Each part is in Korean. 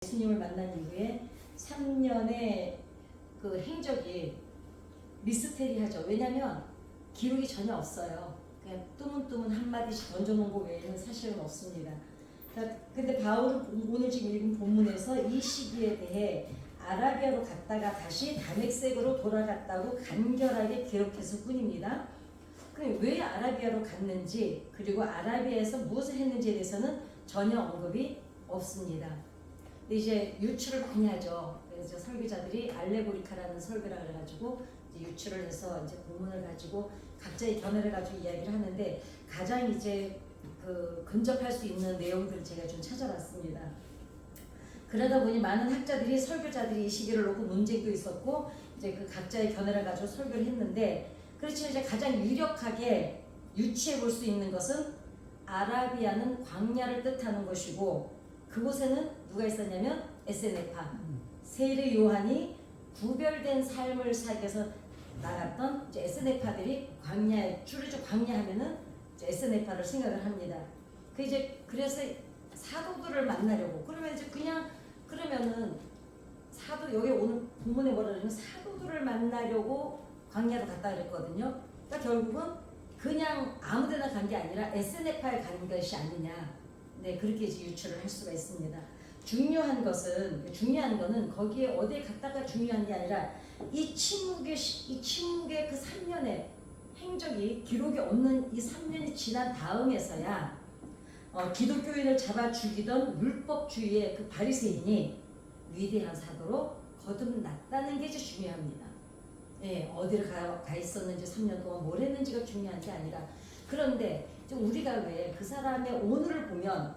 예수님을 만난 이후에 3년의 그 행적이 미스테리하죠. 왜냐하면 기록이 전혀 없어요. 그냥 뜨문뜨문 한마디씩 던져놓은 거 외에는 사실은 없습니다. 근데 바울은 오늘 지금 읽은 본문에서 이 시기에 대해 아라비아로 갔다가 다시 다메섹으로 돌아갔다고 간결하게 기록했을 뿐입니다. 그럼 왜 아라비아로 갔는지 그리고 아라비아에서 무엇을 했는지에 대해서는 전혀 언급이 없습니다. 근데 이제 유추를 많이 하죠. 그래서 설교자들이 알레고리카라는 설교라 그래가지고 이제 유추를 해서 이제 본문을 가지고 각자의 견해를 가지고 이야기를 하는데 가장 이제 그 근접할 수 있는 내용들을 제가 좀 찾아봤습니다. 그러다 보니 많은 학자들이 설교자들이 이 시기를 놓고 논쟁도 있었고 이제 그 각자의 견해를 가지고 설교를 했는데 그렇지만 이제 가장 유력하게 유추해 볼 수 있는 것은 아라비아는 광야를 뜻하는 것이고 그곳에는 누가 있었냐면 에세네파 세례 요한이 구별된 삶을 살기 위해서 나갔던 이제 에세네파들이 광야에 줄여서 광야하면은 에세네파를 생각을 합니다. 그 이제 그래서 사도들을 만나려고 그러면 이제 그러면은 사도 여기 오늘 본문에 뭐라 그러냐면 사도들을 만나려고 광야로 갔다 그랬거든요. 그러니까 결국은 그냥 아무데나 간 게 아니라 에세네파에 간 것이 아니냐. 네, 그렇게 이제 유추를 할 수가 있습니다. 중요한 거는 거기에 어디에 갔다가 중요한 게 아니라 이 침묵의 그 3년의 행적이 기록이 없는 이 3년이 지난 다음에서야 기독교인을 잡아 죽이던 율법주의의 그 바리새인이 위대한 사도로 거듭났다는 게 이제 중요합니다. 예, 어디를 가 있었는지 3년 동안 뭘 했는지가 중요한 게 아니라 그런데 우리가 왜 그 사람의 오늘을 보면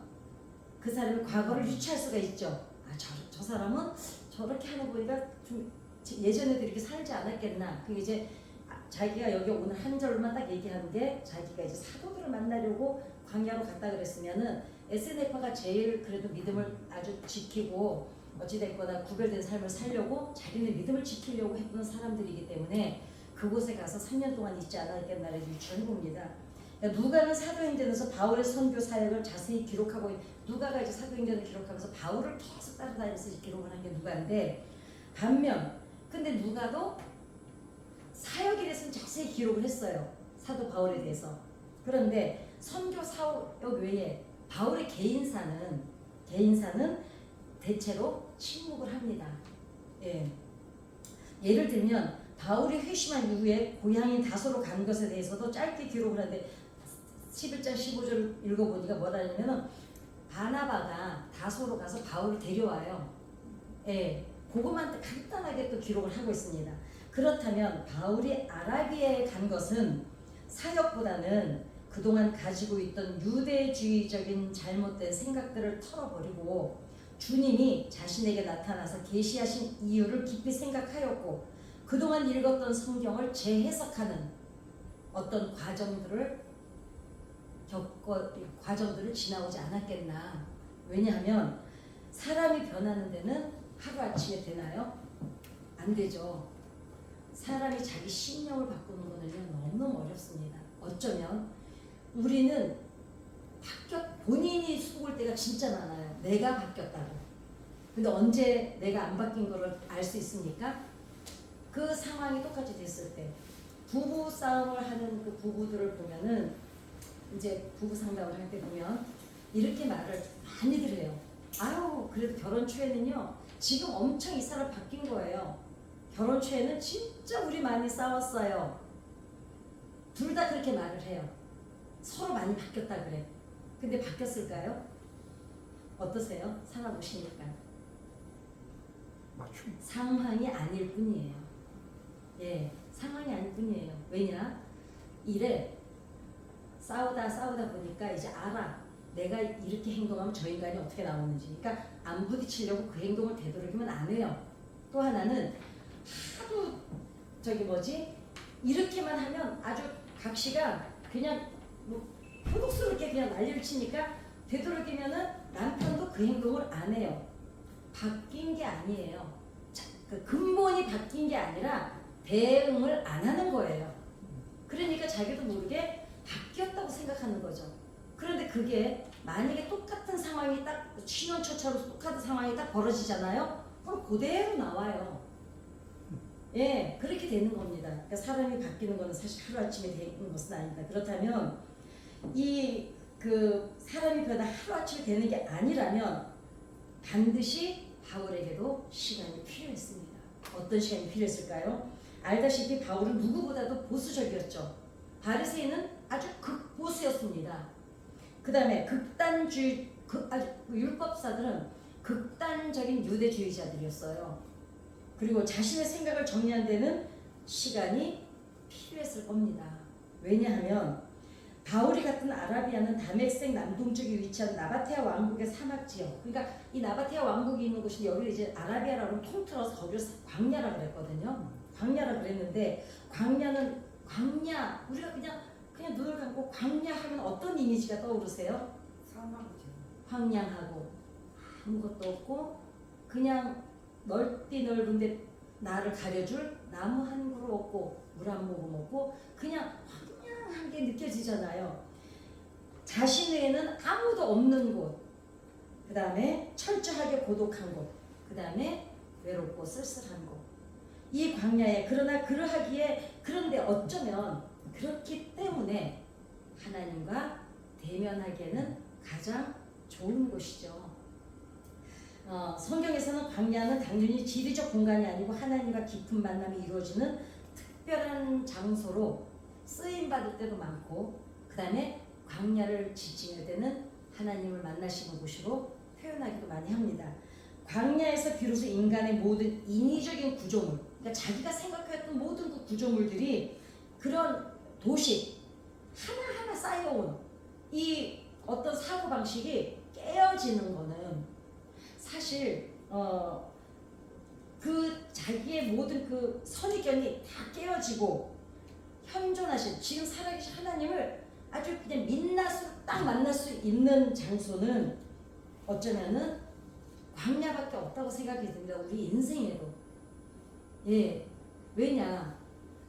그 사람의 과거를 유추할 수가 있죠. 아, 저 사람은 저렇게 하는 거 보니까 좀 예전에도 이렇게 살지 않았겠나. 그게 이제 자기가 여기 오늘 한 절만 딱 얘기하는데 자기가 이제 사도들을 만나려고 광야로 갔다 그랬으면은 에세네파가 제일 그래도 믿음을 아주 지키고 어찌됐거나 구별된 삶을 살려고 자기네 믿음을 지키려고 했던 사람들이기 때문에 그곳에 가서 3년 동안 있지 않았겠나를 유추해봅니다. 누가는 사도행전에서 바울의 선교 사역을 자세히 기록하고 누가가 이제 사도행전을 기록하면서 바울을 계속 따라다니면서 기록을 한 게 누가인데 반면 근데 누가도 사역에 대해서는 자세히 기록을 했어요. 사도 바울에 대해서. 그런데 선교 사역 외에 바울의 개인사는 대체로 침묵을 합니다. 예. 예를 들면 바울이 회심한 이후에 고향인 다소로 간 것에 대해서도 짧게 기록을 하는데 11장 15절을 읽어보니까 뭐라냐면은 바나바가 다소로 가서 바울을 데려와요. 예, 그것만 간단하게 또 기록을 하고 있습니다. 그렇다면 바울이 아라비아에 간 것은 사역보다는 그동안 가지고 있던 유대주의적인 잘못된 생각들을 털어버리고 주님이 자신에게 나타나서 계시하신 이유를 깊이 생각하였고 그동안 읽었던 성경을 재해석하는 어떤 과정들을 지나오지 않았겠나. 왜냐하면 사람이 변하는 데는 하루아침에 되나요? 안 되죠. 사람이 자기 신념을 바꾸는 거는요 너무너무 어렵습니다. 어쩌면 우리는 본인이 속을 때가 진짜 많아요. 내가 바뀌었다고. 근데 언제 내가 안 바뀐 거를 알 수 있습니까? 그 상황이 똑같이 됐을 때 부부 싸움을 하는 그 부부들을 보면은 이제 부부 상담을 할 때 보면 이렇게 말을 많이들 해요. 아유 그래도 결혼 초에는요 지금 엄청 이 사람 바뀐 거예요. 결혼 초에는 진짜 우리 많이 싸웠어요. 둘 다 그렇게 말을 해요. 서로 많이 바뀌었다 그래. 근데 바뀌었을까요? 어떠세요? 살아보시니까. 맞춤. 상황이 아닐 뿐이에요. 예, 상황이 아닐 뿐이에요. 왜냐? 싸우다 보니까 이제 알아. 내가 이렇게 행동하면 저 인간이 어떻게 나오는지. 그러니까 안 부딪히려고 그 행동을 되도록이면 안 해요. 또 하나는 하도 이렇게만 하면 아주 각시가 그냥 호독스럽게 그냥 난리를 치니까 되도록이면은 남편도 그 행동을 안 해요. 바뀐 게 아니에요. 그 근본이 바뀐 게 아니라 대응을 안 하는 거예요. 그러니까 자기도 모르게 바뀌었다고 생각하는 거죠. 그런데 그게 만약에 똑같은 상황이 딱 신혼초처럼 똑같은 상황이 딱 벌어지잖아요. 그럼 그대로 나와요. 예, 그렇게 되는 겁니다. 그러니까 사람이 바뀌는 거는 사실 하루아침에 되는 것은 아닙니다. 그렇다면 이 그 사람이 그러다 하루아침에 되는 게 아니라면 반드시 바울에게도 시간이 필요했습니다. 어떤 시간이 필요했을까요? 알다시피 바울은 누구보다도 보수적이었죠. 바리새인은 아주 극보수였습니다. 그 다음에 극단주의, 율법사들은 극단적인 유대주의자들이었어요. 그리고 자신의 생각을 정리한 데는 시간이 필요했을 겁니다. 왜냐하면 바울이 같은 아라비아는 다메섹 남동쪽에 위치한 나바테아 왕국의 사막지역, 그러니까 이 나바테아 왕국이 있는 곳이 여기를 이제 아라비아라고 통틀어서 거기를 광야라 그랬거든요. 광야라 그랬는데 광야는 광야, 우리가 그냥 눈을 감고 광야 하면 어떤 이미지가 떠오르세요? 사막이죠. 황량하고 아무것도 없고 그냥 넓디 넓은데 나를 가려줄 나무 한 그루 없고 물 한 모금 없고 그냥 황량한 게 느껴지잖아요. 자신 외에는 아무도 없는 곳, 그 다음에 철저하게 고독한 곳, 그 다음에 외롭고 쓸쓸한 곳. 이 광야에 그러나 그러하기에 그런데 어쩌면 그렇기 때문에 하나님과 대면하기에는 가장 좋은 곳이죠. 성경에서는 광야는 당연히 지리적 공간이 아니고 하나님과 깊은 만남이 이루어지는 특별한 장소로 쓰임받을 때도 많고 그 다음에 광야를 지칭할 때는 하나님을 만나시는 곳으로 표현하기도 많이 합니다. 광야에서 비로소 인간의 모든 인위적인 구조물, 그러니까 자기가 생각했던 모든 그 구조물들이 그런 도식 하나하나 쌓여온 이 어떤 사고방식이 깨어지는 거는 사실 그 자기의 모든 그 선입견이 다 깨어지고 현존하신 지금 살아계신 하나님을 아주 그냥 민낯으로 딱 만날 수 있는 장소는 어쩌면은 광야밖에 없다고 생각이 듭니다. 우리 인생에도. 예, 왜냐?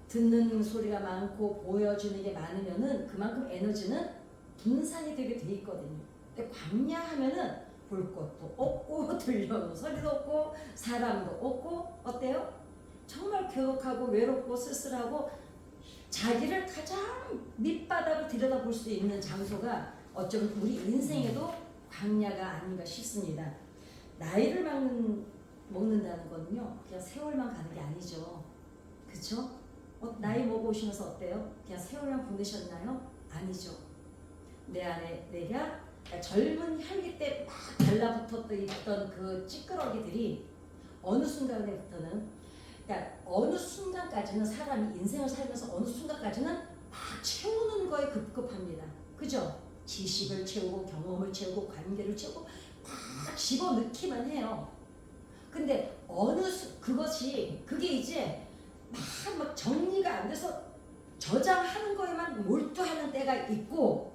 듣는 소리가 많고 보여주는 게 많으면은 그만큼 에너지는 분산이 되게 돼 있거든요. 근데 광야 하면은 볼 것도 없고 들려오는 소리도 없고 사람도 없고 어때요? 정말 교독하고 외롭고 쓸쓸하고 자기를 가장 밑바닥을 들여다볼 수 있는 장소가 어쩌면 우리 인생에도 광야가 아닌가 싶습니다. 나이를 먹는다는 거는요 그냥 세월만 가는 게 아니죠. 그쵸? 나이 먹어오시면서 어때요? 그냥 세월만 보내셨나요? 아니죠. 내 안에 내가 그러니까 젊은 혈기 때 막 달라붙었던 있던 그 찌끄러기들이 어느 순간에부터는 그러니까 어느 순간까지는 사람이 인생을 살면서 어느 순간까지는 막 채우는 거에 급급합니다. 그죠? 지식을 채우고 경험을 채우고 관계를 채우고 막 집어넣기만 해요. 근데 그게 이제 막 정리가 안 돼서 저장하는 거에만 몰두하는 때가 있고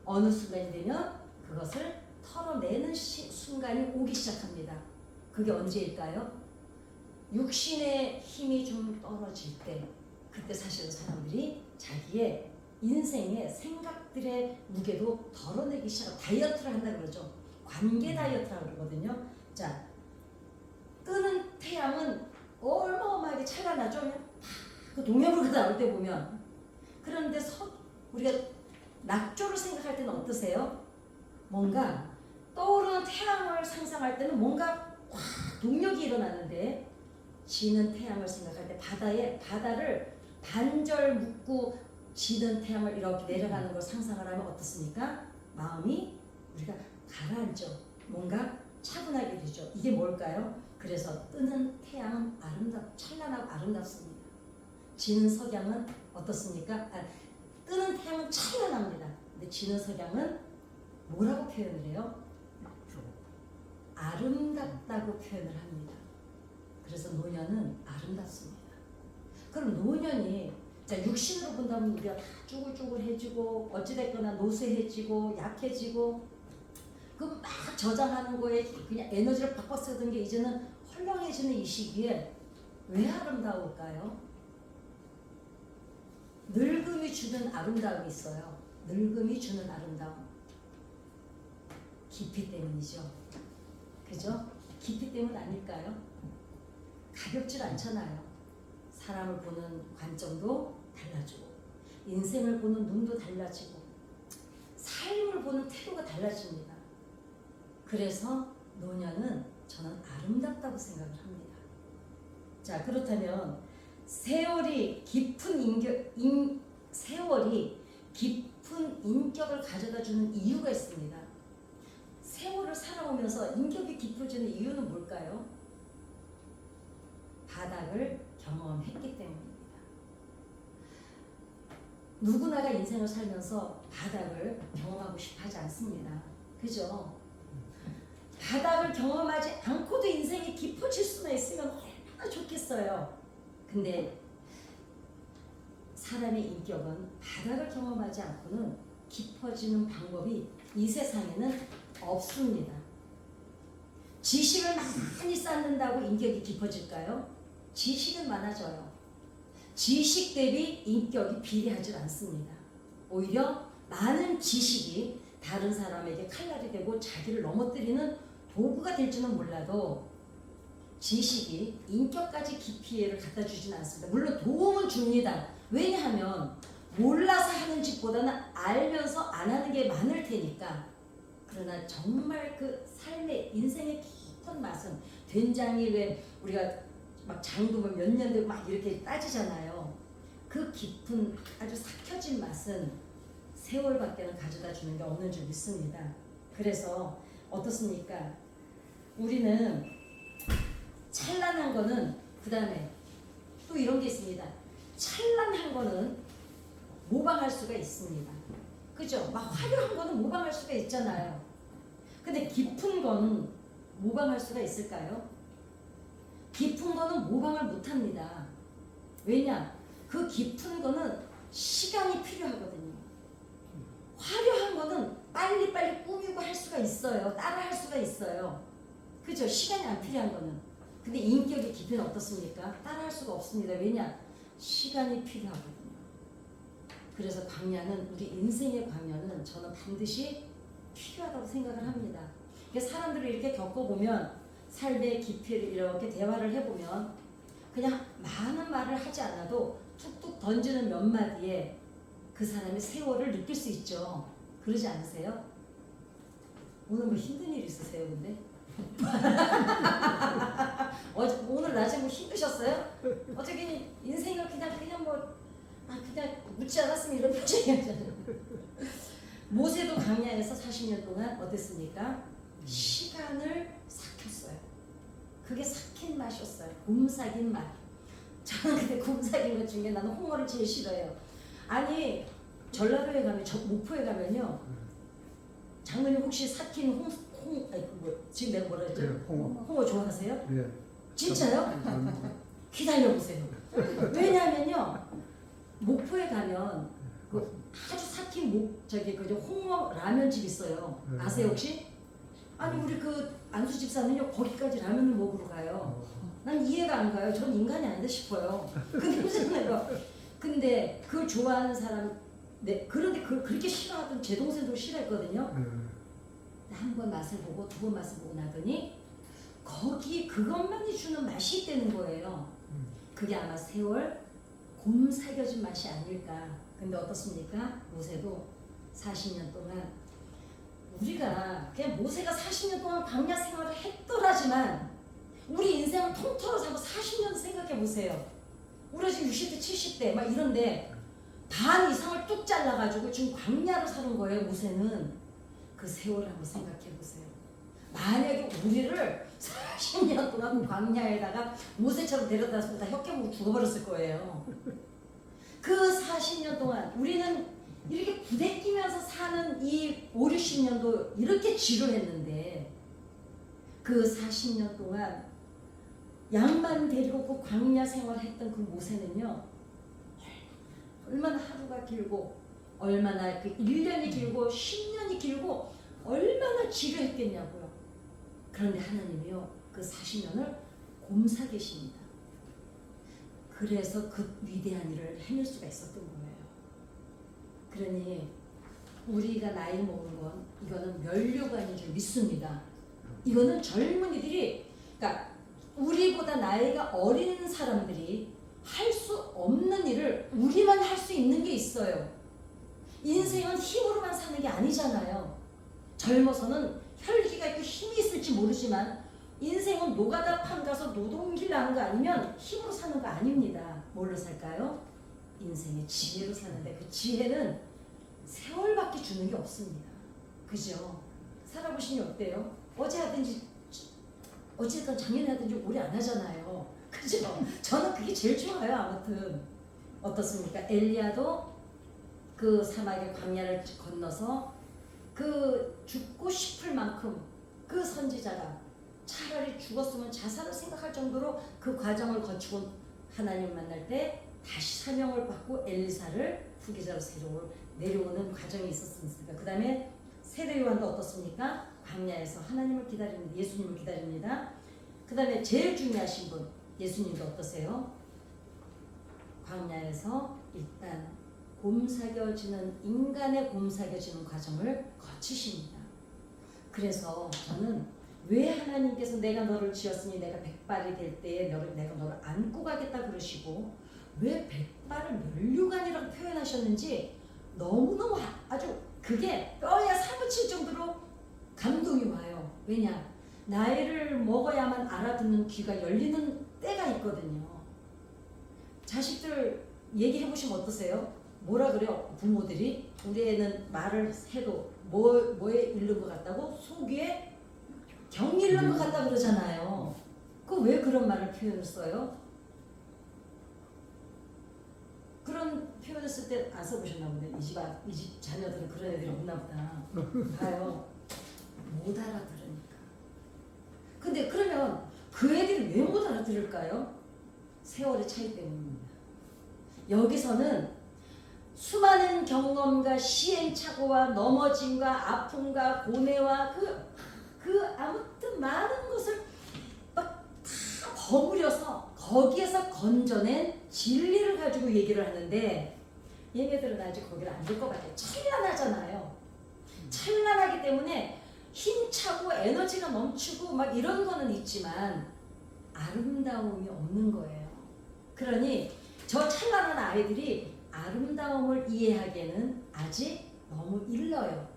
어느 순간이 되면 그것을 털어내는 순간이 오기 시작합니다. 그게 언제일까요? 육신의 힘이 좀 떨어질 때, 그때 사실은 사람들이 자기의 인생의 생각들의 무게도 덜어내기 시작하고 다이어트를 한다 그러죠. 관계 다이어트라고 그러거든요. 자, 뜨는 태양은 어마어마하게 찬란하죠. 그냥 그 동해물가 나올 때 보면. 그런데 우리가 낙조를 생각할 때는 어떠세요? 뭔가 떠오르는 태양을 상상할 때는 뭔가 확 동력이 일어나는데 지는 태양을 생각할 때 바다를 반절 묶고 지는 태양을 이렇게 내려가는 걸 상상을 하면 어떻습니까? 마음이 우리가 가라앉죠. 뭔가 차분하게 되죠. 이게 뭘까요? 그래서 뜨는 태양은 찬란하고 아름답습니다. 지는 석양은 어떻습니까? 뜨는 태양은 찬란합니다. 근데 지는 석양은 뭐라고 표현을 해요? 아름답다고 표현을 합니다. 그래서 노년은 아름답습니다. 그럼 노년이 자 육신으로 본다면 우리가 다 쭈글쭈글해지고 어찌됐거나 노쇠해지고 약해지고 그 막 저장하는 거에 그냥 에너지를 팍팍 쓰던 게 이제는 헐렁해지는 이 시기에 왜 아름다울까요? 늙음이 주는 아름다움이 있어요. 늙음이 주는 아름다움. 깊이 때문이죠. 그죠? 깊이 때문 아닐까요? 가볍질 않잖아요. 사람을 보는 관점도 달라지고 인생을 보는 눈도 달라지고 삶을 보는 태도가 달라집니다. 그래서 노년은 저는 아름답다고 생각을 합니다. 자, 그렇다면 세월이 깊은 인격을 가져다주는 이유가 있습니다. 세월을 살아오면서 인격이 깊어지는 이유는 뭘까요? 바닥을 경험했기 때문입니다. 누구나가 인생을 살면서 바닥을 경험하고 싶어 하지 않습니다. 그죠? 바닥을 경험하지 않고도 인생이 깊어질 수만 있으면 얼마나 좋겠어요. 근데 사람의 인격은 바닥을 경험하지 않고는 깊어지는 방법이 이 세상에는 없습니다. 지식을 많이 쌓는다고 인격이 깊어질까요? 지식은 많아져요. 지식 대비 인격이 비례하지 않습니다. 오히려 많은 지식이 다른 사람에게 칼날이 되고 자기를 넘어뜨리는 도구가 될지는 몰라도 지식이 인격까지 깊이를 갖다 주진 않습니다. 물론 도움은 줍니다. 왜냐하면 몰라서 하는 짓보다는 알면서 안 하는 게 많을 테니까. 그러나 정말 그 삶의 인생의 깊은 맛은 된장이 왜 우리가 막 장두면 몇 년 되고 막 이렇게 따지잖아요. 그 깊은 아주 삭혀진 맛은 세월밖에는 가져다 주는 게 없는 줄 믿습니다. 그래서 어떻습니까? 우리는 찬란한 거는 그 다음에 또 이런 게 있습니다. 찬란한 거는 모방할 수가 있습니다. 그죠? 막 화려한 거는 모방할 수가 있잖아요. 근데 깊은 거는 모방할 수가 있을까요? 깊은 거는 모방을 못합니다. 왜냐? 그 깊은 거는 시간이 필요하거든요. 화려한 거는 빨리빨리 꾸미고 할 수가 있어요. 따라 할 수가 있어요. 그죠? 시간이 안 필요한 거는. 근데 인격의 깊이는 어떻습니까? 따라 할 수가 없습니다. 왜냐? 시간이 필요하거든요. 그래서 광야는, 우리 인생의 광야는 저는 반드시 필요하다고 생각을 합니다. 사람들을 이렇게 겪어보면, 삶의 깊이를 이렇게 대화를 해보면 그냥 많은 말을 하지 않아도 툭툭 던지는 몇 마디에 그 사람의 세월을 느낄 수 있죠. 그러지 않으세요? 오늘 뭐 힘든 일 있으세요, 근데? 오늘 낮에 뭐 힘드셨어요? 어떻게 인생을 그냥 그냥 묻지 않았으면 이런 표정이었잖아요. 모세도 광야에서 40년 동안 어땠습니까? 시간을 삭혔어요. 그게 삭힌 맛이었어요. 곰삭인 맛. 저는 근데 곰삭인 것 중에 나는 홍어를 제일 싫어해요. 아니 전라도에 가면, 목포에 가면요. 장모님 혹시 삭힌 지금 내가 뭐라 했죠? 네, 홍어 좋아하세요? 네. 진짜요? 기다려보세요. 왜냐하면요. 목포에 가면 그 아주 삭힌 홍어 라면집 있어요. 아세요 혹시? 아니 우리 그 안수 집사는요 거기까지 라면을 먹으러 가요. 난 이해가 안 가요. 전 인간이 아닌데 싶어요. 근데 그걸 좋아하는 사람, 그런데 그렇게 싫어하던 제 동생도 싫어했거든요. 한 번 맛을 보고 두 번 맛을 보고 나더니 거기 그것만이 주는 맛이 있다는 거예요. 그게 아마 세월 곰삭여진 맛이 아닐까. 근데 어떻습니까? 모세도 40년 동안, 우리가 그냥 모세가 40년 동안 광야 생활을 했더라지만 우리 인생을 통틀어 사고 40년 생각해 보세요. 우리가 지금 60대 70대 막 이런데 반 이상을 뚝 잘라가지고 지금 광야로 사는 거예요. 모세는. 그 세월을 한번 생각해 보세요. 만약에 우리를 40년 동안 광야에다가 모세처럼 데려다서 다 혁경으로 죽어버렸을 거예요. 그 40년 동안 우리는 이렇게 부대끼면서 사는 이 5, 60년도 이렇게 지루했는데 그 40년 동안 양만 데리고 그 광야 생활했던 그 모세는요. 얼마나 하루가 길고 얼마나 그 1년이 길고 10년이 길고 얼마나 지루했겠냐고요. 그런데 하나님이요. 그 40년을 곰사 계십니다. 그래서 그 위대한 일을 해낼 수가 있었던 거예요. 그러니 우리가 나이 먹은 건 이거는 면류관인 줄 믿습니다. 이거는 젊은이들이, 그러니까 우리보다 나이가 어린 사람들이 할 수 없는 일을 우리만 할 수 있는 게 있어요. 인생은 힘으로만 사는 게 아니잖아요. 젊어서는 혈기가 있고 힘이 있을지 모르지만 인생은 노가다 판 가서 노동길 하는 거 아니면 힘으로 사는 거 아닙니다. 뭘로 살까요? 인생의 지혜로 사는데 그 지혜는 세월밖에 주는 게 없습니다. 그죠? 살아보시니 어때요? 어제 하든지 어쨌든 작년에 하든지 오래 안 하잖아요. 그죠? 저는 그게 제일 좋아요. 아무튼 어떻습니까? 엘리야도 그 사막의 광야를 건너서 그 죽고 싶을 만큼 그 선지자가 차라리 죽었으면 자살을 생각할 정도로 그 과정을 거치고 하나님 만날 때 다시 사명을 받고 엘리사를 후계자로 새로 내려오는 과정이 있었습니다. 그 다음에 세례 요한도 어떻습니까? 광야에서 하나님을 기다립니다. 예수님을 기다립니다. 그 다음에 제일 중요하신 분 예수님도 어떠세요? 광야에서 일단 곰삭여지는 인간의 곰삭여지는 과정을 거치십니다. 그래서 저는 왜 하나님께서 내가 너를 지었으니 내가 백발이 될 때에 내가 너를 안고 가겠다 그러시고 왜 백발을 면류관이라고 표현하셨는지 너무너무 아주 그게 뼈에 사무칠 정도로 감동이 와요. 왜냐? 나이를 먹어야만 알아듣는 귀가 열리는 때가 있거든요. 자식들 얘기해보시면 어떠세요? 뭐라 그래요? 부모들이 우리 애는 말을 해도 뭐에 잃는 것 같다고? 속에 경 잃는 것 같다 그러잖아요. 그 왜 그런 말을 표현을 써요? 그런 표현을 쓸 때 안 써보셨나 보네. 이 집 자녀들은 그런 애들이 없나 보다. 봐요. 못 알아들으니까. 근데 그러면 그 애들이 왜 못 알아들을까요? 세월의 차이 때문입니다. 여기서는 수많은 경험과 시행착오와 넘어짐과 아픔과 고뇌와 그 아무튼 많은 것을 막 다 버무려서 거기에서 건져낸 진리를 가지고 얘기를 하는데 얘네들은 아직 거기를 안 들 것 같아요. 찬란하잖아요. 찬란하기 때문에 힘차고 에너지가 넘치고 막 이런 거는 있지만 아름다움이 없는 거예요. 그러니 저 찬란한 아이들이 아름다움을 이해하기에는 아직 너무 일러요.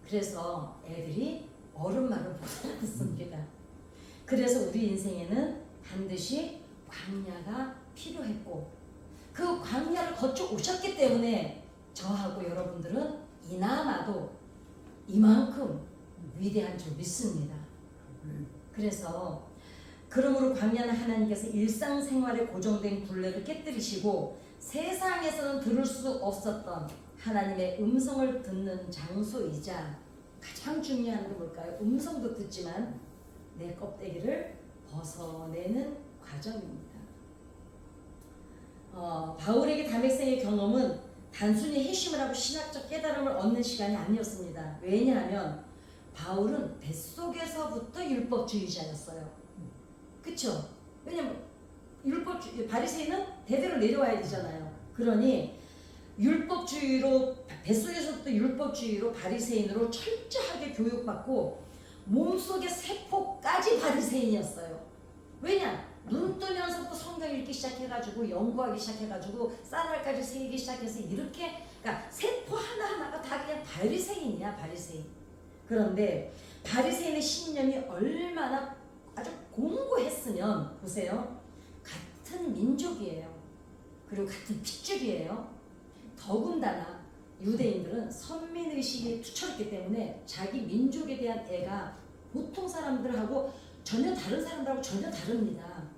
그래서 애들이 어른 말을 못 알아듣습니다. 그래서 우리 인생에는 반드시 광야가 필요했고 그 광야를 거쳐 오셨기 때문에 저하고 여러분들은 이나마도 이만큼 위대한 줄 믿습니다. 그래서 그러므로 광야는 하나님께서 일상생활에 고정된 굴레를 깨뜨리시고 세상에서는 들을 수 없었던 하나님의 음성을 듣는 장소이자 가장 중요한 건 뭘까요? 음성도 듣지만 내 껍데기를 벗어내는 과정입니다. 바울에게 담액생의 경험은 단순히 회심을 하고 신학적 깨달음을 얻는 시간이 아니었습니다. 왜냐하면 바울은 뱃속에서부터 율법주의자였어요. 그쵸? 왜냐면 바리새인은 대대로 내려와야 되잖아요. 그러니 율법주의로 뱃속에서부터 율법주의로 바리새인으로 철저하게 교육받고 몸속의 세포까지 바리새인이었어요. 왜냐? 눈 뜨면서부터 성경 읽기 시작해가지고 연구하기 시작해가지고 쌀알까지 세기 시작해서 이렇게 그러니까 세포 하나하나가 다 그냥 바리새인이야. 바리새인. 그런데 바리새인의 신념이 얼마나 아주 공고했으면 보세요. 같은 민족이에요. 그리고 같은 핏줄이에요. 더군다나 유대인들은 선민의식이 투철했기 때문에 자기 민족에 대한 애가 보통 사람들하고 전혀 다른 사람들하고 전혀 다릅니다.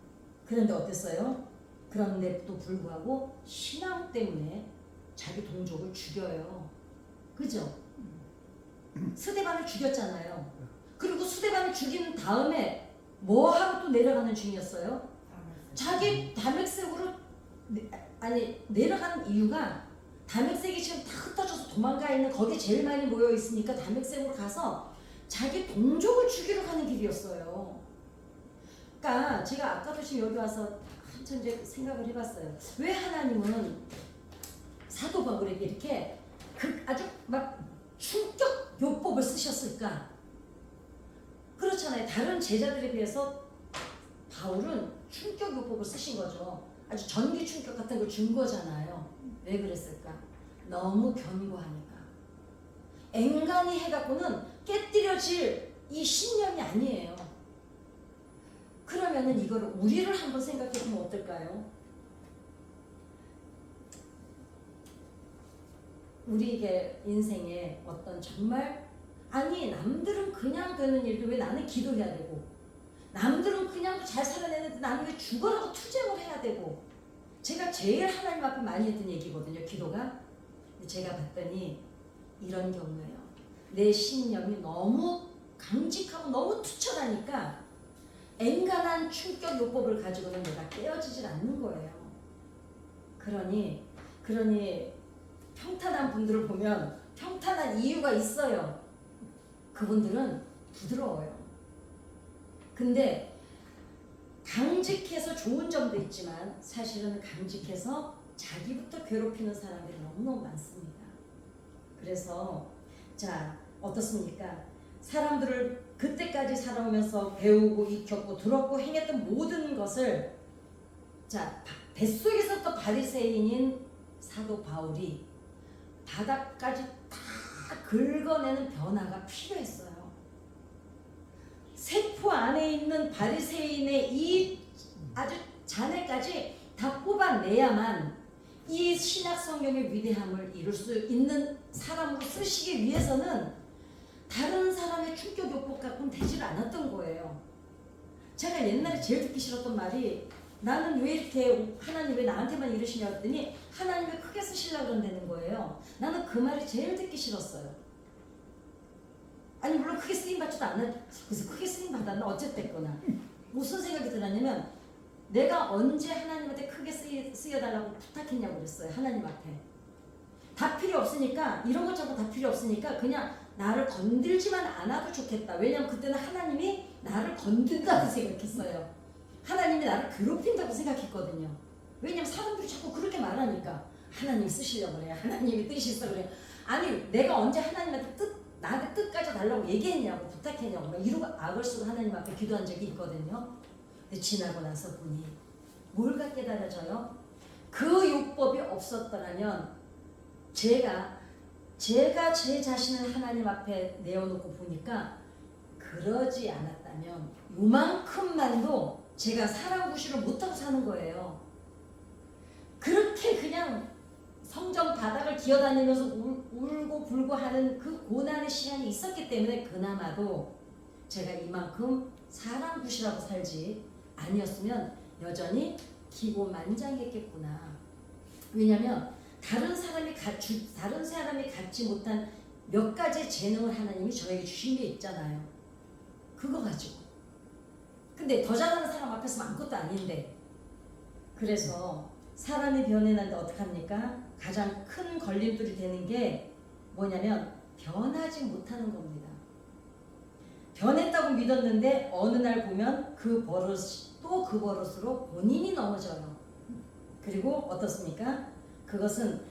그런데 어땠어요? 그런데도 불구하고 신앙 때문에 자기 동족을 죽여요. 그죠? 스데반을 죽였잖아요. 그리고 스데반을 죽인 다음에 뭐하러 또 내려가는 중이었어요? 자기 담액색으로 내려가는 이유가 담액색이 지금 다 흩어져서 도망가 있는 거기에 제일 많이 모여 있으니까 담액색으로 가서 자기 동족을 죽이러 가는 길이었어요. 그러니까 제가 아까도 지금 여기 와서 한참 이제 생각을 해봤어요. 왜 하나님은 사도 바울에게 이렇게 아주 막 충격 요법을 쓰셨을까? 그렇잖아요. 다른 제자들에 비해서 바울은 충격 요법을 쓰신 거죠. 아주 전기 충격 같은 걸 준 거잖아요. 왜 그랬을까? 너무 견고하니까. 앵간히 해갖고는 깨뜨려질 이 신념이 아니에요. 그러면은 이거를 우리를 한번 생각해 보면 어떨까요? 우리에게 인생에 어떤 정말 아니 남들은 그냥 되는 일도 왜 나는 기도해야 되고 남들은 그냥 잘 살아내는데 나는 왜 죽어라고 투쟁을 해야 되고 제가 제일 하나님 앞에 많이 했던 얘기거든요. 기도가. 제가 봤더니 이런 경우예요. 내 신념이 너무 강직하고 너무 투철하니까 앵간한 충격 요법을 가지고는 내가 깨어지질 않는 거예요. 그러니 평탄한 분들을 보면 평탄한 이유가 있어요. 그분들은 부드러워요. 근데 강직해서 좋은 점도 있지만 사실은 강직해서 자기부터 괴롭히는 사람들이 너무너무 많습니다. 그래서 자 어떻습니까? 사람들을 그때까지 살아오면서 배우고 익혔고 들었고 행했던 모든 것을 자 뱃속에서 또 바리새인인 사도 바울이 바닥까지 다 긁어내는 변화가 필요했어요. 세포 안에 있는 바리새인의 이 아주 잔해까지 다 뽑아내야만 이 신약 성경의 위대함을 이룰 수 있는 사람으로 쓰시기 위해서는 다른 사람의 충격 요법 갖고는 되질 않았던 거예요. 제가 옛날에 제일 듣기 싫었던 말이 나는 왜 이렇게 하나님 왜 나한테만 이러시냐 했더니 하나님 왜 크게 쓰시려고 그런다는 거예요. 나는 그 말이 제일 듣기 싫었어요. 아니 물론 크게 쓰임 받지도 않는 그래서 크게 쓰임 받았나 어쨌든 무슨 생각이 들었냐면 내가 언제 하나님한테 크게 쓰여달라고 부탁했냐고 그랬어요. 하나님 앞에 다 필요 없으니까 이런 것 저것 다 필요 없으니까 그냥 나를 건들지만 않아도 좋겠다. 왜냐면 그때는 하나님이 나를 건든다고 생각했어요. 하나님이 나를 괴롭힌다고 생각했거든요. 왜냐면 사람들이 자꾸 그렇게 말하니까 하나님이 쓰시려고 그래요. 하나님이 뜻이 있어 그래요. 아니 내가 언제 하나님한테 나한테 뜻까지 달라고 얘기했냐고 부탁했냐고 막 이러고 악을 쓰고 하나님 앞에 기도한 적이 있거든요. 근데 지나고 나서 보니 뭘가 깨달아져요? 그 요법이 없었더라면 제가 제 자신을 하나님 앞에 내어놓고 보니까 그러지 않았다면 요만큼만도 제가 사랑 구실을 못하고 사는 거예요. 그렇게 그냥 성전 바닥을 기어다니면서 울고 불고 하는 그 고난의 시간이 있었기 때문에 그나마도 제가 이만큼 사랑 구실하고 살지 아니었으면 여전히 기고만장했겠구나. 왜냐하면 다른 사람이 갖지 못한 몇 가지 재능을 하나님이 저에게 주신 게 있잖아요. 그거 가지고. 근데 더 잘하는 사람 앞에서 아무것도 아닌데. 그래서 사람이 변해는데 어떡합니까? 가장 큰 걸림돌이 되는 게 뭐냐면 변하지 못하는 겁니다. 변했다고 믿었는데 어느 날 보면 그 버릇이 또 그 버릇으로 본인이 넘어져요. 그리고 어떻습니까? 그것은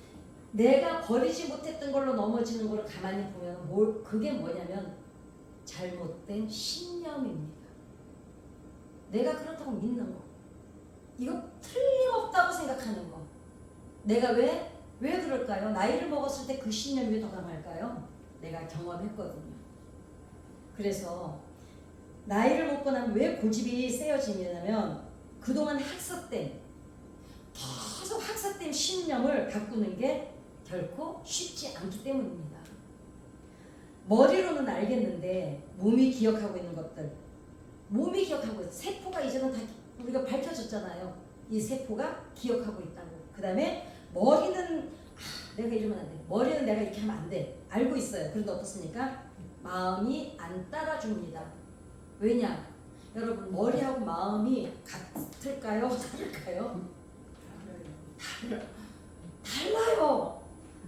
내가 버리지 못했던 걸로 넘어지는 걸 가만히 보면 그게 뭐냐면 잘못된 신념입니다. 내가 그렇다고 믿는 거. 이거 틀림없다고 생각하는 거. 내가 왜 그럴까요? 나이를 먹었을 때 그 신념이 왜 더 강할까요? 내가 경험했거든요. 그래서 나이를 먹고 나면 왜 고집이 세어지냐면 그동안 학습된 계속 학습된 신념을 바꾸는 게 결코 쉽지 않기 때문입니다. 머리로는 알겠는데 몸이 기억하고 있는 것들 몸이 기억하고 있어요. 세포가 이제는 다 우리가 밝혀졌잖아요. 이 세포가 기억하고 있다고. 그 다음에 머리는 내가 이러면 안 돼. 머리는 내가 이렇게 하면 안 돼. 알고 있어요. 그런데 어떻습니까? 마음이 안 따라줍니다. 왜냐? 여러분 머리하고 마음이 같을까요? 다를까요? 달라요.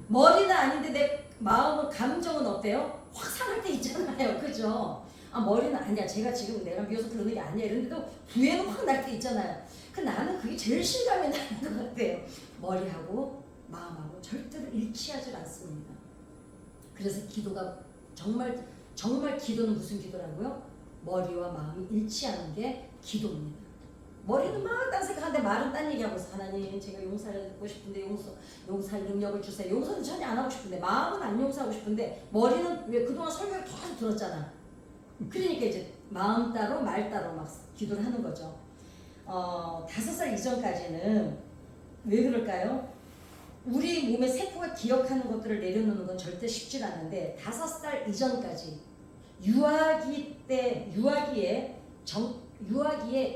머리는 아닌데 내 마음은 감정은 어때요? 확 상할 때 있잖아요. 그죠? 머리는 아니야. 제가 지금 내가 미워서 그러는 게 아니야. 이런데도 부에는 확 날 때 있잖아요. 나는 그게 제일 실감이 나는 것 같아요. 머리하고 마음하고 절대로 일치하지 않습니다. 그래서 기도가 정말 정말 기도는 무슨 기도라고요? 머리와 마음이 일치하는 게 기도입니다. 머리는 막 딴 생각하는데 말은 딴 얘기하고 있어. 하나님 제가 용서를 듣고 싶은데 용서할 능력을 주세요. 용서는 전혀 안 하고 싶은데 마음은 안 용서하고 싶은데 머리는 왜 그동안 설교를 계속 들었잖아. 그러니까 이제 마음 따로 말 따로 막 기도를 하는 거죠. 5살 이전까지는 왜 그럴까요? 우리 몸의 세포가 기억하는 것들을 내려놓는 건 절대 쉽지 않은데 5살 이전까지 유아기의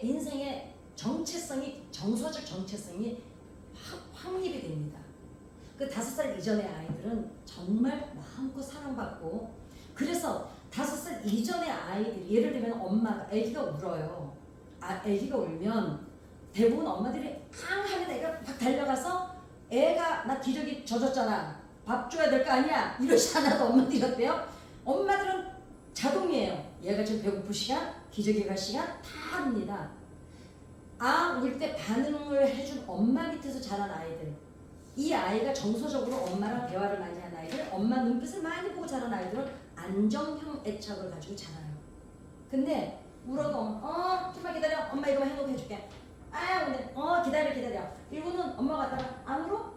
인생의 정체성이 정서적 정체성이 확립이 됩니다. 그 5살 이전의 아이들은 정말 마음껏 사랑받고 그래서 5살 이전의 아이들이 예를 들면 아기가 울어요. 아기가 울면 대부분 엄마들이 앙 하면 애가 막 달려가서 애가 나 기저귀 젖었잖아. 밥 줘야 될 거 아니야. 이러지 않아도 엄마들이 어때요? 엄마들은 자동이에요. 얘가 지금 배고플 시간, 기저귀 갈 시간 다 합니다. 울 때 반응을 해준 엄마 밑에서 자란 아이들. 이 아이가 정서적으로 엄마랑 대화를 많이 한 아이들, 엄마 눈빛을 많이 보고 자란 아이들은 안정형 애착을 가지고 자라요. 근데 울어도 좀만 기다려. 엄마 이거만 해놓고 해줄게. 근데 기다려. 이거는 엄마가 갔다가 안 울어?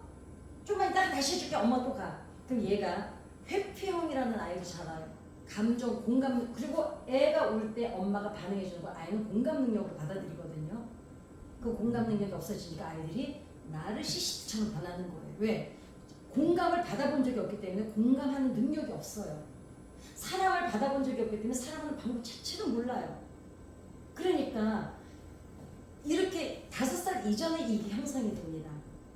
좀만 이따가 다시 해줄게. 엄마 또 가. 그럼 얘가 회피형이라는 아이로 자라요. 감정, 공감, 그리고 애가 울 때 엄마가 반응해주는 걸 아이는 공감 능력으로 받아들이거든요. 그 공감 능력이 없어지니까 아이들이 나르시시스트처럼 변하는 거예요. 왜? 공감을 받아본 적이 없기 때문에 공감하는 능력이 없어요. 사랑을 받아본 적이 없기 때문에 사랑하는 방법 자체를 몰라요. 그러니까 이렇게 5살 이전에 이게 형성이 됩니다.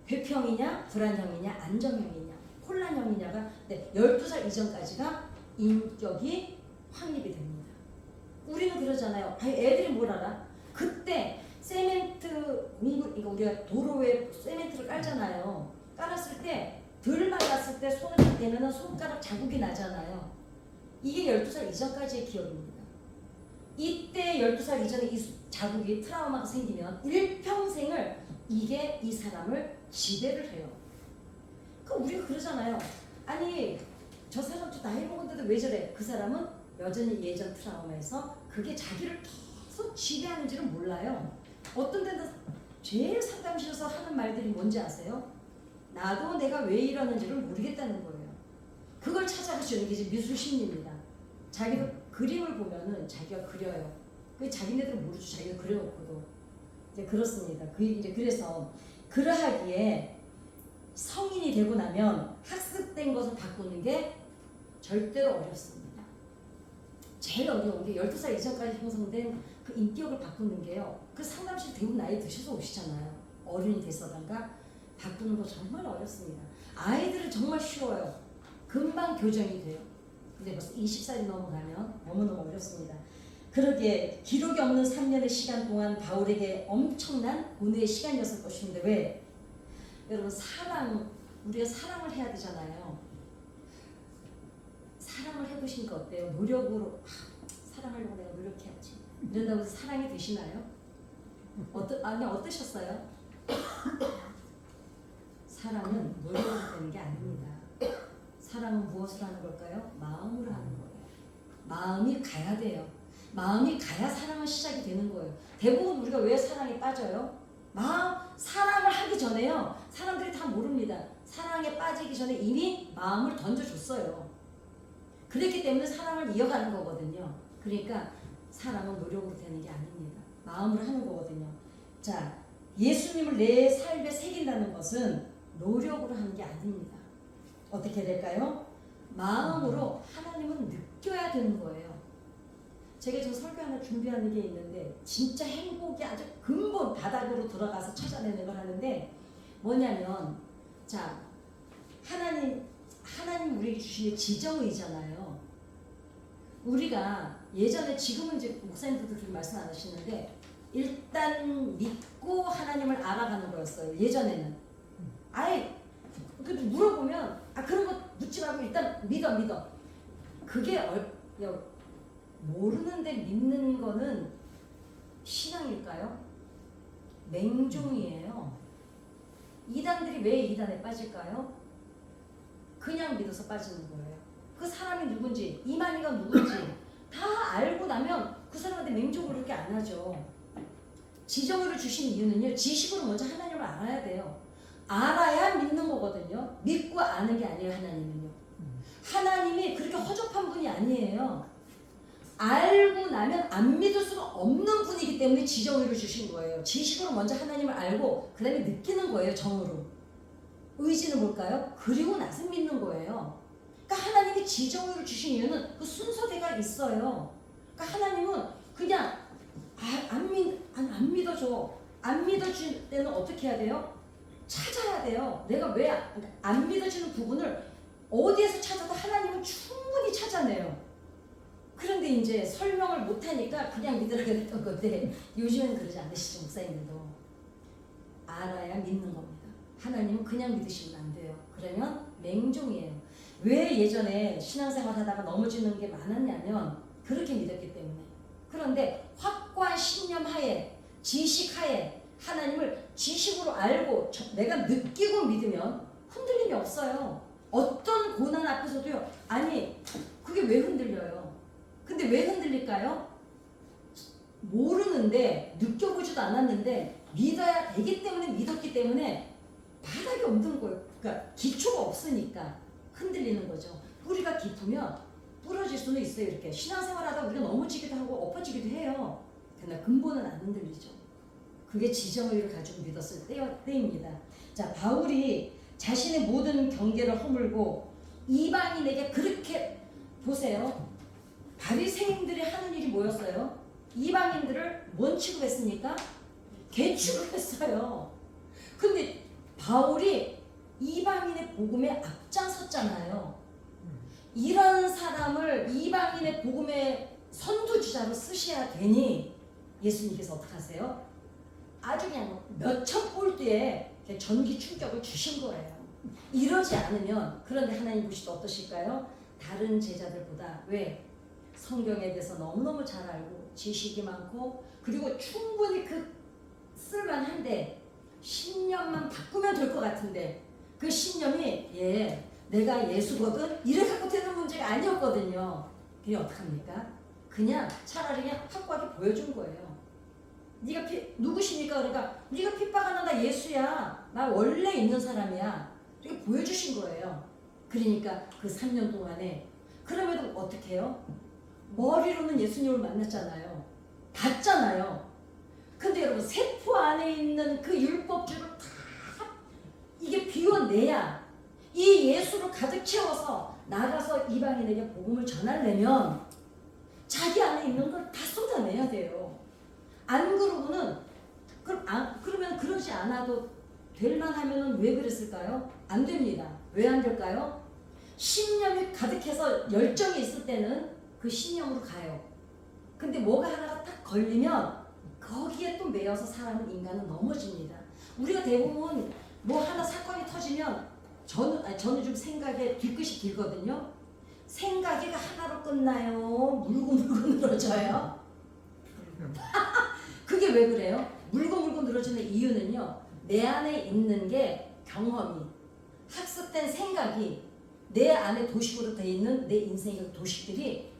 회피형이냐, 불안형이냐, 안정형이냐, 혼란형이냐가 12살 이전까지가 인격이 확립이 됩니다. 우리는 그러잖아요. 애들이 뭘 알아? 그때 세멘트 이거 우리가 도로에 세멘트를 깔잖아요. 깔았을 때 덜 말랐을 때 손을 대면 손가락 자국이 나잖아요. 이게 12살 이전까지의 기억입니다. 이때 12살 이전에 이 자국이 트라우마가 생기면 일평생을 이게 이 사람을 지배를 해요. 우리가 그러잖아요. 아니 저 사람 좀 나이 먹었는데도 왜 저래? 그 사람은 여전히 예전 트라우마에서 그게 자기를 계속 지배하는지를 몰라요. 어떤 데는 제일 상담실에서 하는 말들이 뭔지 아세요? 나도 내가 왜 이러는지를 모르겠다는 거예요. 그걸 찾아가시는 게 이제 미술 심리입니다. 자기도 그림을 보면은 자기가 그려요. 그 자기네들은 모르죠. 자기가 그려놓고도. 이제 그렇습니다. 그래서 그러하기에 성인이 되고 나면 학습된 것을 바꾸는 게 절대로 어렵습니다. 제일 어려운 게 12살 이전까지 형성된 그 인격을 바꾸는 게요. 그 상담실 대부분 나이 드셔서 오시잖아요. 어른이 됐어던가 바꾸는 거 정말 어렵습니다. 아이들은 정말 쉬워요. 금방 교정이 돼요. 근데 벌써 20살이 넘어가면 너무너무 어렵습니다. 그러기에 기록이 없는 3년의 시간 동안 바울에게 엄청난 고뇌의 시간이었을 것인데 왜? 여러분 우리가 사랑을 해야 되잖아요. 사랑을 해보시니까 어때요? 노력으로 사랑하려고 내가 노력해야지 이런다고 해서 사랑이 되시나요? 어떠셨어요? 사랑은 노력으로 되는 게 아닙니다. 사랑은 무엇으로 하는 걸까요? 마음으로 하는 거예요. 마음이 가야 돼요. 마음이 가야 사랑은 시작이 되는 거예요. 대부분 우리가 왜 사랑에 빠져요? 사랑을 하기 전에요. 사람들이 다 모릅니다. 사랑에 빠지기 전에 이미 마음을 던져줬어요. 그랬기 때문에 사랑을 이어가는 거거든요. 그러니까 사랑은 노력으로 되는 게 아닙니다. 마음으로 하는 거거든요. 자, 예수님을 내 삶에 새긴다는 것은 노력으로 하는 게 아닙니다. 어떻게 될까요? 마음으로 하나님은 느껴야 되는 거예요. 제가 지금 설교 하나 준비하는 게 있는데 진짜 행복이 아주 근본 바닥으로 들어가서 찾아내는 걸 하는데 뭐냐면 자 하나님 우리에게 주신 지정의잖아요. 우리가 예전에 지금은 이제 목사님들도 그렇게 말씀 안 하시는데 일단 믿고 하나님을 알아가는 거였어요. 예전에는 아예 물어보면 그런 거 묻지 말고 일단 믿어. 그게 모르는데 믿는 거는 신앙일까요? 맹종이에요. 이단들이 왜 이단에 빠질까요? 그냥 믿어서 빠지는 거예요. 그 사람이 누군지, 이만희가 누군지 다 알고 나면 그 사람한테 맹종을 그렇게 안 하죠. 지정을 주신 이유는요, 지식으로 먼저 하나님을 알아야 돼요. 알아야 믿는 거거든요. 믿고 아는 게 아니에요. 하나님은요, 하나님이 그렇게 허접한 분이 아니에요. 알고 나면 안 믿을 수가 없는 분이기 때문에 지정의를 주신 거예요. 지식으로 먼저 하나님을 알고 그 다음에 느끼는 거예요. 정으로. 의지는 뭘까요? 그리고 나서 믿는 거예요. 그러니까 하나님이 지정의를 주신 이유는 그 순서대가 있어요. 그러니까 하나님은 그냥 안 믿어줘. 안 믿어줄 때는 어떻게 해야 돼요? 찾아야 돼요. 내가 왜 안 믿어지는 부분을 어디에서 찾아도 하나님은 충분히 찾아내요. 그런데 이제 설명을 못하니까 그냥 믿으라고 했던 건데, 요즘엔 그러지 않으시죠, 목사님들도. 알아야 믿는 겁니다. 하나님은 그냥 믿으시면 안 돼요. 그러면 맹종이에요. 왜 예전에 신앙생활 하다가 넘어지는 게 많았냐면 그렇게 믿었기 때문에. 그런데 확고한 신념 하에, 지식 하에 하나님을 지식으로 알고 내가 느끼고 믿으면 흔들림이 없어요. 어떤 고난 앞에서도요. 아니, 그게 왜 흔들려요? 근데 왜 흔들릴까요? 모르는데, 느껴보지도 않았는데 믿어야 되기 때문에, 믿었기 때문에 바닥이 없는 거예요. 그러니까 기초가 없으니까 흔들리는 거죠. 뿌리가 깊으면 부러질 수는 있어요. 이렇게 신앙생활하다 우리가 넘어지기도 하고 엎어지기도 해요. 그러나 근본은 안 흔들리죠. 그게 지정의를 가지고 믿었을 때입니다. 자, 바울이 자신의 모든 경계를 허물고 이방인에게 그렇게, 보세요. 바리새인들이 하는 일이 뭐였어요? 이방인들을 뭔 취급했습니까? 개 취급했어요. 근데 바울이 이방인의 복음에 앞장섰잖아요. 이런 사람을 이방인의 복음의 선두주자로 쓰셔야 되니 예수님께서 어떻게 하세요? 아주 그냥 몇천 볼트에 전기 충격을 주신 거예요. 이러지 않으면, 그런데 하나님 보시도 어떠실까요? 다른 제자들보다, 왜? 성경에 대해서 너무너무 잘 알고 지식이 많고, 그리고 충분히 그 쓸만한데 신념만 바꾸면 될 것 같은데, 그 신념이 내가 예수거든? 이래 갖고 되는 문제가 아니었거든요. 그게 어떡합니까? 그냥 차라리 그냥 확고하게 보여준 거예요. 네가 누구십니까? 그러니까 네가 핍박하는 나 예수야. 나 원래 있는 사람이야. 이렇게 보여주신 거예요. 그러니까 그 3년 동안에, 그럼에도 어떻게 해요? 머리로는 예수님을 만났잖아요. 봤잖아요. 근데 여러분, 세포 안에 있는 그 율법주를 다 이게 비워내야, 이 예수를 가득 채워서 나가서 이방인에게 복음을 전하려면 자기 안에 있는 걸 다 쏟아내야 돼요. 안 그러고는, 그러면 그러지 않아도 될만 하면은 왜 그랬을까요? 안 됩니다. 왜 안 될까요? 신념이 가득해서 열정이 있을 때는 그 신념으로 가요. 근데 뭐가 하나가 딱 걸리면 거기에 또 매여서 사람은, 인간은 넘어집니다. 우리가 대부분 뭐 하나 사건이 터지면 저는 좀 생각의 뒤끝이 길거든요. 생각이가 하나로 끝나요? 물고 늘어져요? 그게 왜 그래요? 물고 늘어지는 이유는요, 내 안에 있는 게 경험이, 학습된 생각이 내 안에 도식으로 되어 있는 내 인생의 도식들이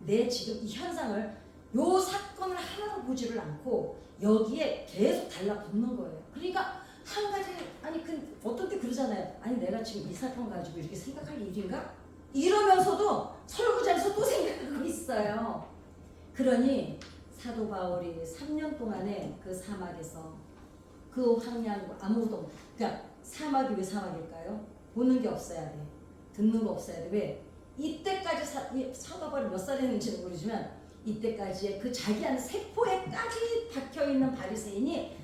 내 지금 이 현상을, 요 사건을 하나로 보지를 않고 여기에 계속 달라붙는 거예요. 그러니까 한 가지, 아니 어떤 때 그러잖아요. 아니 내가 지금 이 사건 가지고 이렇게 생각할 일인가? 이러면서도 설거지에서 또 생각하고 있어요. 그러니 사도 바울이 3년 동안에 그 사막에서, 그 황량과 아무것도, 그러니까 사막이 왜 사막일까요? 보는 게 없어야 돼. 듣는 거 없어야 돼. 왜? 이때까지 사도 바울이 몇 살이었는지는 모르지만 이때까지의 그 자기 안에 세포에까지 박혀있는 바리새인이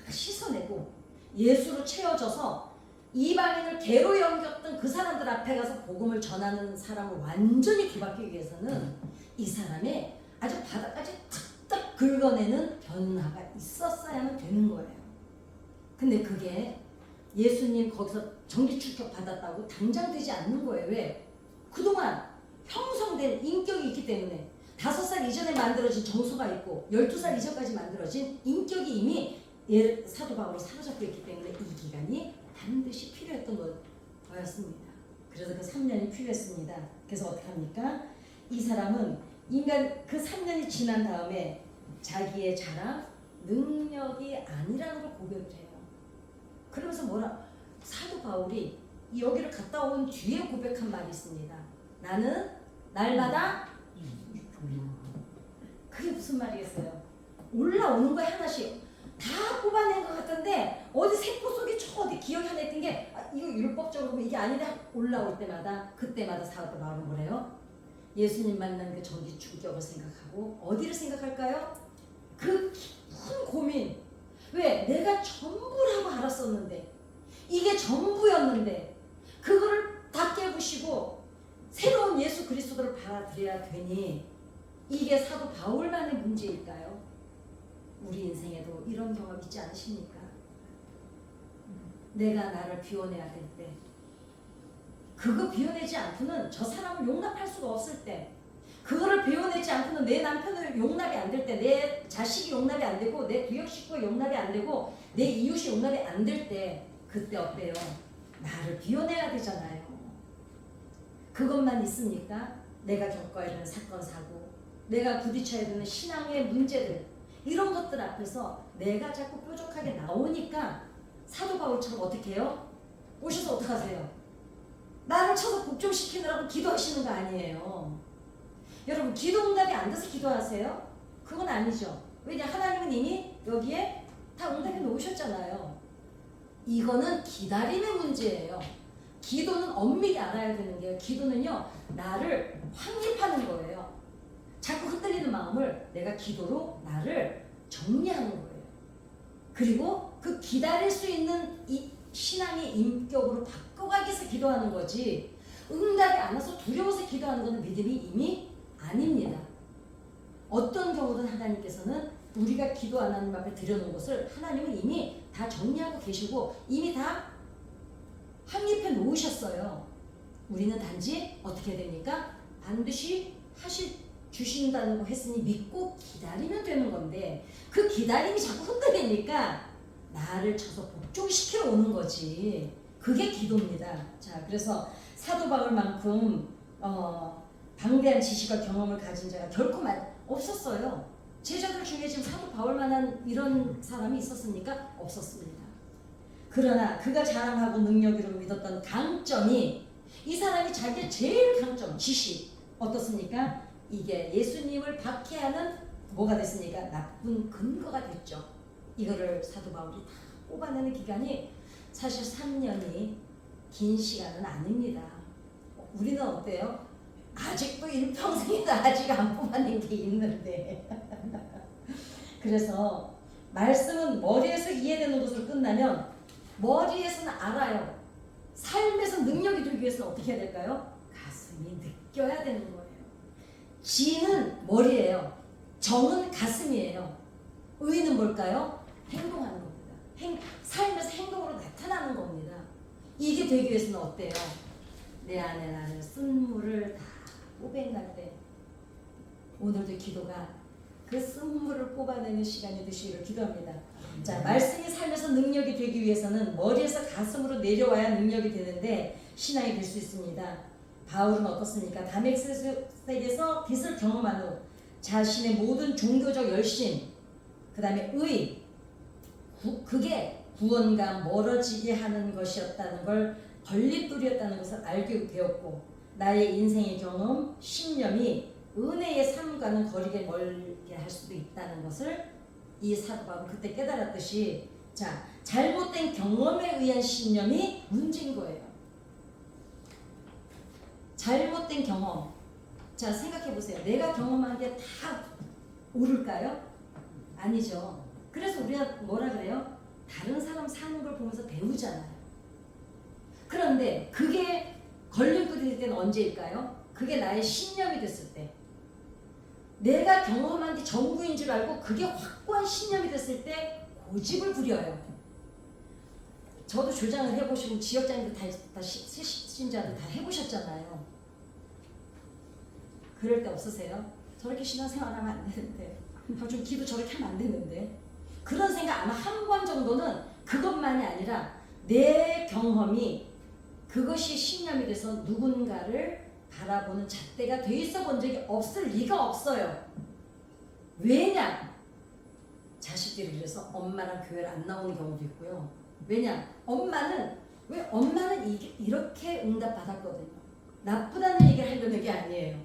다 씻어내고 예수로 채워져서 이방인을 개로 여겼던 그 사람들 앞에 가서 복음을 전하는 사람을 완전히 뒤바뀌기 위해서는 이 사람의 아주 바닥까지 탁탁 긁어내는 변화가 있었어야만 되는 거예요. 근데 그게 예수님 거기서 전기 충격 받았다고 당장 되지 않는 거예요. 왜? 그동안 형성된 인격이 있기 때문에, 5살 이전에 만들어진 정서가 있고 12살 이전까지 만들어진 인격이 이미 사도 바울이 사로잡고 있기 때문에 이 기간이 반드시 필요했던 거였습니다. 그래서 그 3년이 필요했습니다. 그래서 어떻게 합니까? 이 사람은 인간 그 3년이 지난 다음에 자기의 자랑, 능력이 아니라는 걸 고백을 해요. 그러면서 사도 바울이 여기를 갔다 온 뒤에 고백한 말이 있습니다. 나는 날마다 그게 무슨 말이겠어요? 올라오는 거에 하나씩 다 뽑아낸 것 같은데 어디 세포 속에 어디 기억이 하나 있던 게 이거 율법적으로 보면 이게 아니다 올라올 때마다 그때마다 사도 바울은 뭐래요? 예수님 만난 그 전기 충격을 생각하고 어디를 생각할까요? 그 깊은 고민. 왜? 내가 전부라고 알았었는데 이게 전부였는데 그거를 다 깨부시고 새로운 예수 그리스도를 받아들여야 되니 이게 사도 바울만의 문제일까요? 우리 인생에도 이런 경험 있지 않으십니까? 내가 나를 비워내야 될 때 그거 비워내지 않고는 저 사람을 용납할 수가 없을 때 그거를 비워내지 않고는 내 남편을 용납이 안 될 때 내 자식이 용납이 안 되고 내 구역 식구가 용납이 안 되고 내 이웃이 용납이 안 될 때 그때 어때요? 나를 비워내야 되잖아요. 그것만 있습니까? 내가 겪어야 되는 사건 사고 내가 부딪혀야 되는 신앙의 문제들 이런 것들 앞에서 내가 자꾸 뾰족하게 나오니까 사도 바울처럼 어떻게 해요? 오셔서 어떡하세요? 나를 쳐서 복종시키느라고 기도하시는 거 아니에요. 여러분 기도 응답이 안 돼서 기도하세요? 그건 아니죠. 왜냐 하나님은 이미 여기에 다 응답해 놓으셨잖아요. 이거는 기다림의 문제예요. 기도는 엄밀히 알아야 되는 게요. 기도는요 나를 확립하는 거예요. 자꾸 흔들리는 마음을 내가 기도로 나를 정리하는 거예요. 그리고 그 기다릴 수 있는 이 신앙의 인격으로 바꿔가기 위해서 기도하는 거지 응답이 안 와서 두려워서 기도하는 것은 믿음이 이미 아닙니다. 어떤 경우든 하나님께서는 우리가 기도 하나님 앞에 드려놓은 것을 하나님은 이미 다 정리하고 계시고 이미 다 확립해 놓으셨어요. 우리는 단지 어떻게 됩니까? 반드시 주신다는 거 했으니 믿고 기다리면 되는 건데 그 기다림이 자꾸 흔들리니까 나를 쳐서 복종시키러 오는 거지. 그게 기도입니다. 자, 그래서 사도 바울만큼 방대한 지식과 경험을 가진 자가 결코 없었어요. 제자들 중에 지금 사도 바울만한 이런 사람이 있었습니까? 없었습니다. 그러나 그가 자랑하고 능력으로 믿었던 강점이 이 사람이 자기의 제일 강점, 지식 어떻습니까? 이게 예수님을 박해하는 뭐가 됐습니까? 나쁜 근거가 됐죠. 이거를 사도 바울이 다 뽑아내는 기간이 사실 3년이 긴 시간은 아닙니다. 우리는 어때요? 아직도 일평생이다 아직 안 뽑아낸 게 있는데 그래서 말씀은 머리에서 이해되는 것으로 끝나면 머리에서는 알아요. 삶에서 능력이 되기 위해서는 어떻게 해야 될까요? 가슴이 느껴야 되는 거예요. 지는 머리예요. 정은 가슴이에요. 의는 뭘까요? 행동하는 겁니다. 삶에서 행동으로 나타나는 겁니다. 이게 되기 위해서는 어때요? 내 안에 나는 쓴물을 다 뽑아낼 때 오늘도 기도가 그 쓴물을 뽑아내는 시간이 되시기를 기도합니다. 자, 말씀이 삶에서 능력이 되기 위해서는 머리에서 가슴으로 내려와야 능력이 되는데 신앙이 될 수 있습니다. 바울은 어떻습니까? 다메섹에서 빛을 경험한 후 자신의 모든 종교적 열심, 그 다음에 의, 그게 구원과 멀어지게 하는 것이었다는 걸 걸림돌이었다는 것을 알게 되었고 나의 인생의 경험, 신념이 은혜의 삶과는 거리게 멀게 할 수도 있다는 것을 이 사도 바울은 그때 깨달았듯이 자 잘못된 경험에 의한 신념이 문제인 거예요. 잘못된 경험. 자 생각해 보세요. 내가 경험한 게 다 옳을까요? 아니죠. 그래서 우리가 뭐라 그래요? 다른 사람 사는 걸 보면서 배우잖아요. 그런데 그게 걸림돌이 될 때는 언제일까요? 그게 나의 신념이 됐을 때. 내가 경험한 게 전부인 줄 알고 그게 확고한 신념이 됐을 때 고집을 부려요. 저도 조장을 해보시고 지역장님들 다 신자들 다 해보셨잖아요. 그럴 때 없으세요? 저렇게 신앙생활하면 안 되는데 좀 기도 저렇게 하면 안 되는데 그런 생각 아마 한 번 정도는 그것만이 아니라 내 경험이 그것이 신념이 돼서 누군가를 바라보는 잣대가 돼 있어 본 적이 없을 리가 없어요. 왜냐? 자식들이 그래서 엄마랑 교회를 안 나오는 경우도 있고요. 왜냐? 엄마는 이렇게 응답받았거든요. 나쁘다는 얘기를 하려는 게 아니에요.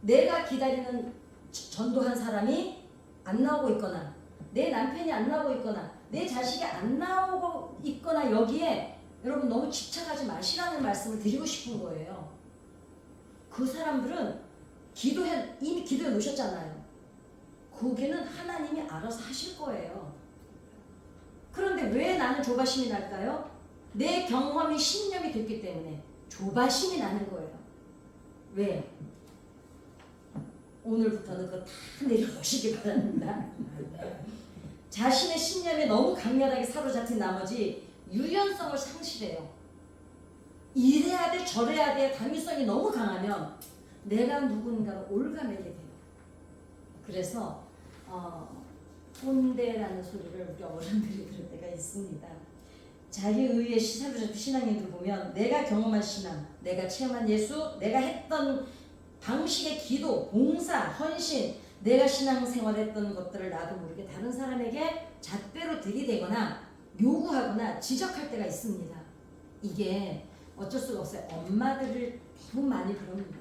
내가 기다리는 전도한 사람이 안 나오고 있거나 내 남편이 안 나오고 있거나 내 자식이 안 나오고 있거나 여기에 여러분 너무 집착하지 마시라는 말씀을 드리고 싶은 거예요. 그 사람들은 이미 기도해 놓으셨잖아요. 거기는 하나님이 알아서 하실 거예요. 그런데 왜 나는 조바심이 날까요? 내 경험이 신념이 됐기 때문에 조바심이 나는 거예요. 왜? 오늘부터는 그거 다 내려놓으시기 바랍니다. 자신의 신념에 너무 강렬하게 사로잡힌 나머지 유연성을 상실해요. 이래야 돼 저래야 돼 당위성이 너무 강하면 내가 누군가를 올가매게 돼요. 그래서 꼰대라는 소리를 우리 어른들이 들을 때가 있습니다. 자기의에 사로잡힌 신앙인들 보면 내가 경험한 신앙, 내가 체험한 예수, 내가 했던 방식의 기도, 봉사, 헌신, 내가 신앙생활했던 것들을 나도 모르게 다른 사람에게 잣대로 들이대거나 요구하거나 지적할 때가 있습니다. 이게 어쩔 수가 없어요. 엄마들을 너무 많이 그럽니다.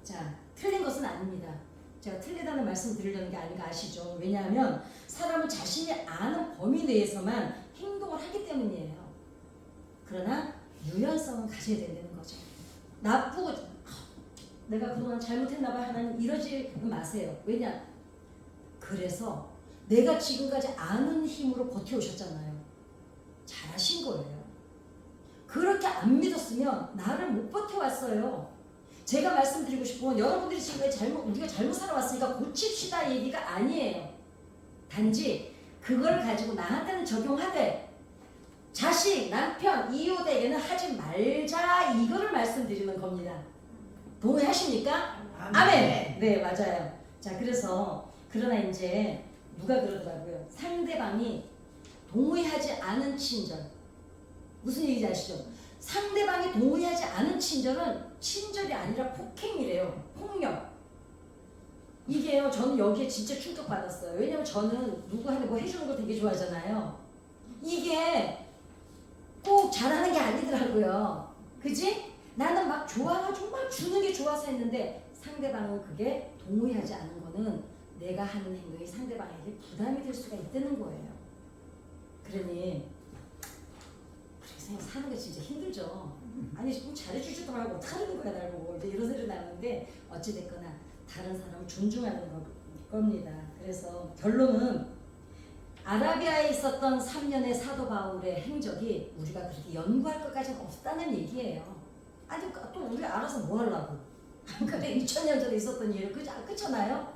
자, 틀린 것은 아닙니다. 제가 틀리다는 말씀 드리려는 게 아닌가 아시죠? 왜냐하면 사람은 자신이 아는 범위 내에서만 행동을 하기 때문이에요. 그러나 유연성은 가져야 된다는 거죠. 나쁘고 내가 그동안 잘못했나 봐 하나님 이러지 마세요. 왜냐? 그래서 내가 지금까지 아는 힘으로 버텨오셨잖아요. 잘하신 거예요. 그렇게 안 믿었으면 나를 못 버텨왔어요. 제가 말씀드리고 싶은 건 여러분들이 지금 우리가 잘못 살아왔으니까 고칩시다 얘기가 아니에요. 단지 그걸 가지고 나한테는 적용하되 자식, 남편, 이웃에게는 하지 말자 이거를 말씀드리는 겁니다. 동의하십니까? 아멘. 네, 맞아요. 자, 그러나 이제 누가 그러더라고요. 상대방이 동의하지 않은 친절. 무슨 얘기인지 아시죠? 상대방이 동의하지 않은 친절은 친절이 아니라 폭행이래요. 폭력. 이게요. 저는 여기에 진짜 충격받았어요. 왜냐면 저는 누구한테 뭐 해주는 거 되게 좋아하잖아요. 이게 꼭 잘하는 게 아니더라고요. 그지? 나는 막 좋아가지고 막 주는 게 좋아서 했는데 상대방은 그게 동의하지 않은 거는 내가 하는 행동이 상대방에게 부담이 될 수가 있다는 거예요. 그러니 그래서 사는 게 진짜 힘들죠. 아니 좀 잘해주지도 말고 어떡하는 거야 날 보고 이제 이런 소리 나는데 어찌됐거나 다른 사람을 존중하는 겁니다. 그래서 결론은 아라비아에 있었던 3년의 사도 바울의 행적이 우리가 그렇게 연구할 것까지는 없다는 얘기예요. 아니 또 우리 알아서 뭐 하려고. 근데 2000년 전에 있었던 일을 그렇잖아요.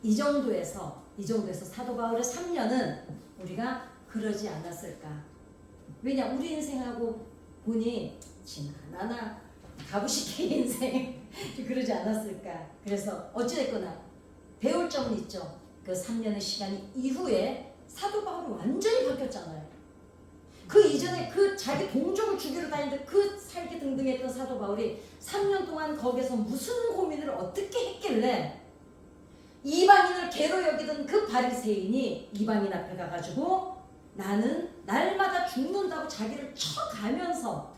이 정도에서 사도 바울의 3년은 우리가 그러지 않았을까. 왜냐 우리 인생하고 보니 지나나 가부식의 인생 그러지 않았을까. 그래서 어찌됐거나 배울 점은 있죠. 그 3년의 시간이 이후에 사도 바울이 완전히 바뀌었잖아요. 그 이전에 그 자기 동족을 죽이러 다니는데 그 살기 등등했던 사도 바울이 3년 동안 거기서 무슨 고민을 어떻게 했길래 이방인을 개로 여기던 그 바리새인이 이방인 앞에 가가지고 나는 날마다 죽는다고 자기를 쳐가면서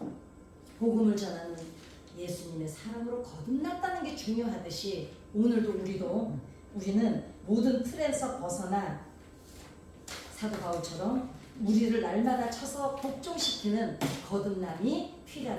복음을 전하는 예수님의 사람으로 거듭났다는 게 중요하듯이 오늘도 우리는 모든 틀에서 벗어나 사도 바울처럼 우리를 날마다 쳐서 복종시키는 거듭남이 필요하다.